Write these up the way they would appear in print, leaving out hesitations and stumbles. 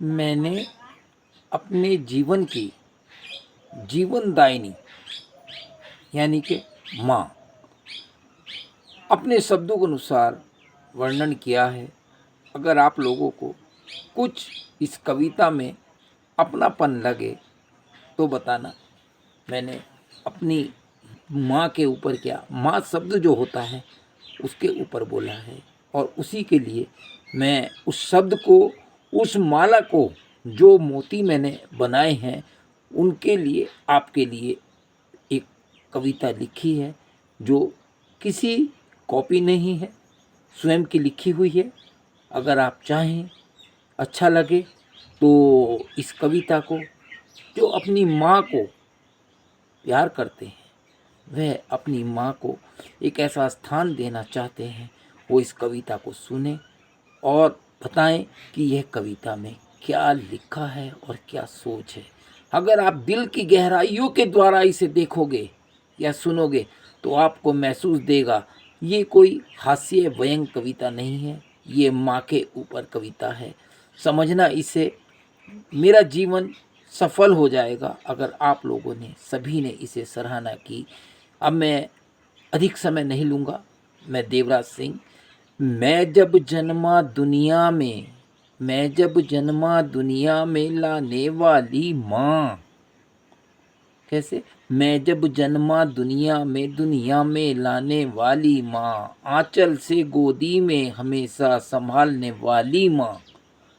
मैंने अपने जीवन की जीवनदायिनी यानी कि माँ अपने शब्दों के अनुसार वर्णन किया है। अगर आप लोगों को कुछ इस कविता में अपनापन लगे तो बताना। मैंने अपनी माँ के ऊपर क्या, माँ शब्द जो होता है उसके ऊपर बोला है, और उसी के लिए मैं उस शब्द को, उस माला को, जो मोती मैंने बनाए हैं उनके लिए, आपके लिए एक कविता लिखी है, जो किसी कॉपी नहीं है, स्वयं की लिखी हुई है। अगर आप चाहें, अच्छा लगे तो इस कविता को, जो अपनी माँ को प्यार करते हैं, वह अपनी माँ को एक ऐसा स्थान देना चाहते हैं, वो इस कविता को सुने और बताएं कि यह कविता में क्या लिखा है और क्या सोच है। अगर आप दिल की गहराइयों के द्वारा इसे देखोगे या सुनोगे तो आपको महसूस देगा ये कोई हास्य व्यंग कविता नहीं है, ये माँ के ऊपर कविता है। समझना इसे, मेरा जीवन सफल हो जाएगा अगर आप लोगों ने, सभी ने इसे सराहना की। अब मैं अधिक समय नहीं लूँगा। मैं देवराज सिंह। मैं जब जन्मा दुनिया में, मैं जब जन्मा दुनिया में लाने वाली माँ। कैसे? मैं जब जन्मा दुनिया में लाने वाली माँ, आंचल से गोदी में हमेशा संभालने वाली माँ,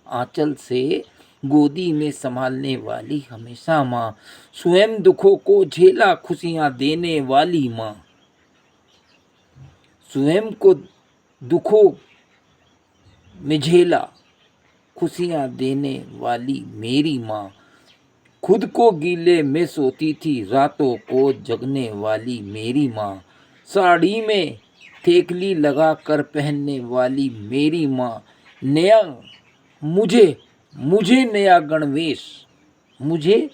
आंचल से गोदी में संभालने वाली हमेशा माँ, स्वयं दुखों को झेला खुशियाँ देने वाली माँ, स्वयं को दुखों में झेला खुशियाँ देने वाली मेरी माँ, खुद को गीले में सोती थी रातों को जगने वाली मेरी माँ, साड़ी में थेकली लगा कर पहनने वाली मेरी माँ, नया मुझे मुझे नया गणवेश, मुझे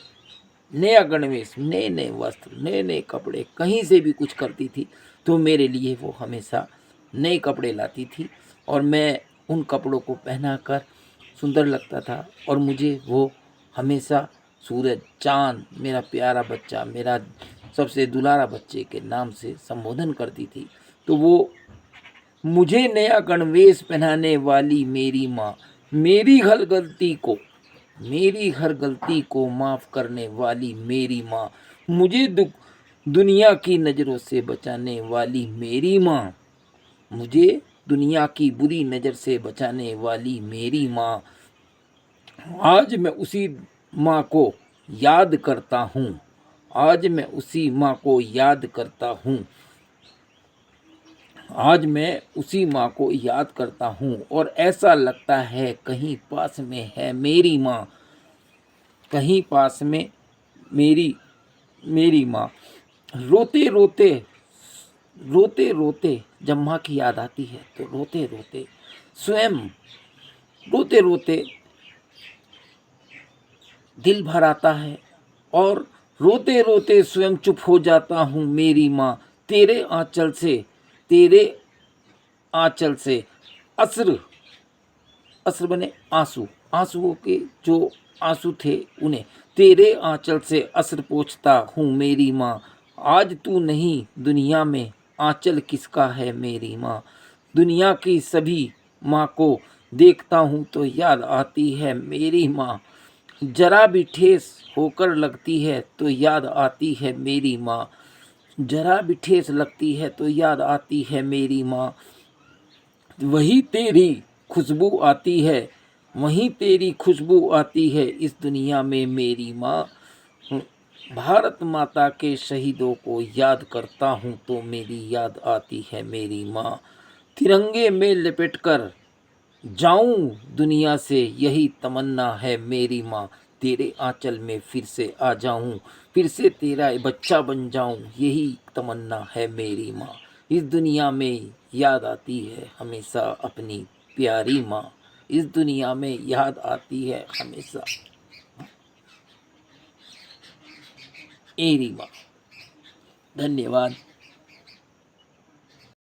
नया गणवेश, नए नए वस्त्र, नए नए कपड़े, कहीं से भी कुछ करती थी तो मेरे लिए वो हमेशा नए कपड़े लाती थी, और मैं उन कपड़ों को पहना कर सुंदर लगता था, और मुझे वो हमेशा सूरज, चाँद, मेरा प्यारा बच्चा, मेरा सबसे दुलारा बच्चे के नाम से संबोधन करती थी। तो वो मुझे नया गणवेश पहनाने वाली मेरी माँ, मेरी हर गलती को, मेरी हर गलती को माफ़ करने वाली मेरी माँ, मुझे दुनिया की नज़रों से बचाने वाली मेरी माँ, मुझे दुनिया की बुरी नज़र से बचाने वाली मेरी माँ। आज मैं उसी माँ को याद करता हूँ, आज मैं उसी माँ को याद करता हूँ, आज मैं उसी माँ को याद करता हूँ, और ऐसा लगता है कहीं पास में है मेरी माँ, कहीं पास में मेरी मेरी माँ। रोते रोते, रोते रोते जब माँ की याद आती है तो रोते रोते स्वयं, रोते रोते दिल भर आता है, और रोते रोते स्वयं चुप हो जाता हूँ मेरी माँ, तेरे आंचल से, तेरे आंचल से अस्र, अस्र बने आंसू, आंसुओं के जो आंसू थे उन्हें, तेरे आंचल से अस्र पोंछता हूँ मेरी माँ। आज तू नहीं दुनिया में, आंचल किसका है मेरी माँ। दुनिया की सभी माँ को देखता हूँ तो याद आती है मेरी माँ, जरा भी ठेस होकर लगती है तो याद आती है मेरी माँ, जरा भी ठेस लगती है तो याद आती है मेरी माँ। वही तेरी खुशबू आती है, वहीं तेरी खुशबू आती है इस दुनिया में मेरी माँ। भारत माता के शहीदों को याद करता हूँ तो मेरी याद आती है मेरी माँ। तिरंगे में लिपटकर जाऊं दुनिया से, यही तमन्ना है मेरी माँ। तेरे आंचल में फिर से आ जाऊं, फिर से तेरा बच्चा बन जाऊं, यही तमन्ना है मेरी माँ। इस दुनिया में याद आती है हमेशा अपनी प्यारी माँ, इस दुनिया में याद आती है हमेशा मेरी माँ। धन्यवाद।